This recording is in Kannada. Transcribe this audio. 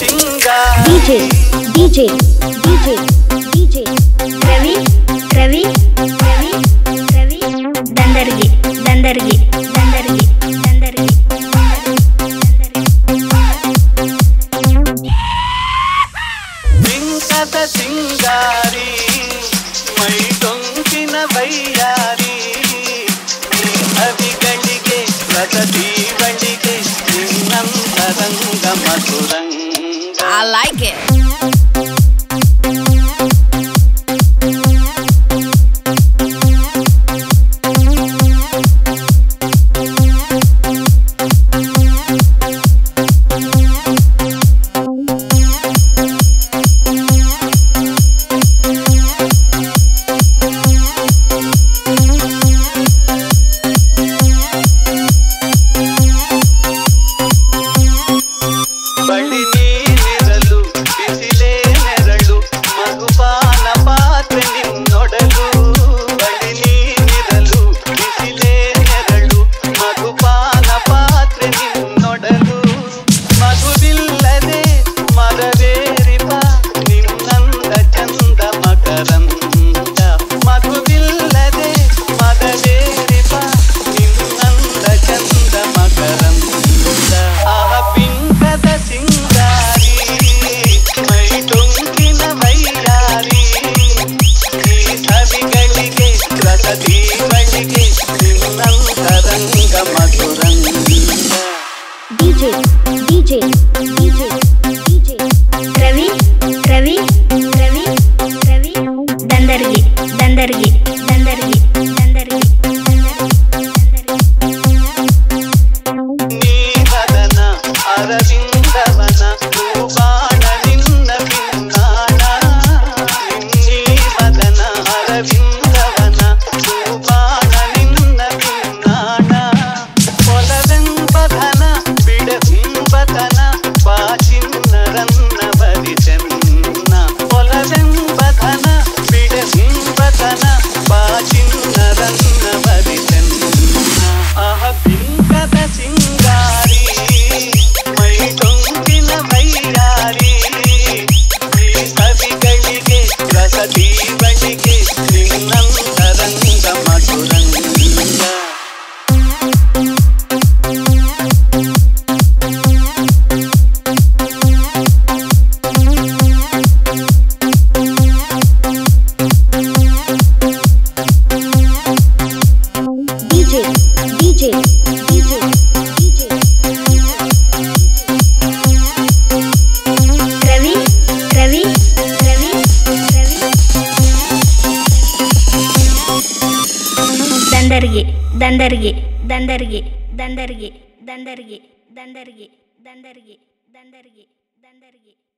DJ Ravi Dandargi विंकट सिंगारी मೈ ಟೊಂಕಿನ ಬೈಯಾರಿ ಅವಿಗಳಿಗೆ ಪ್ರಗತಿ ಬಳಿಗೆ ನಿನ್ನಂತರಂಗ ಮಧುರಂಗ I like it. DJ Ravi Dandargi ನೀವದನ ಅರವಿಂದವನ ರೂಪಾಣ ನಿನ್ನ ಪಿನ್ನಾಣ ನೀವದನ ಅರವಿಂದವನ ರೂಪಾಣ ನಿನ್ನ ಪಿನ್ನಾಣ ಒಲವೆಂಬಧನ ಬಿಡಹಿಂಬತನ ಬಾಚಿನ್ನರನ್ನ ಬರಿಸೆನ್ನ ಒಲವೆಂಬಧನ ಬಿಡಹಿಂಬತನ ಬಾಚಿನ್ನರನ್ನ ಬರಿಸೆನ್ನ ಪಿಂಕದ ಸಿಂಗಾರಿ ಮೈ ಟೊಂಕಿನ ಬೈಯಾರಿ ಕವಿಗಳಿಗೆ ರಸದಿ ಬಳಿಗೆ ನಿನ್ನಂತರಂಗ ಮಧುರಂಗ DJ Ravi Dandargi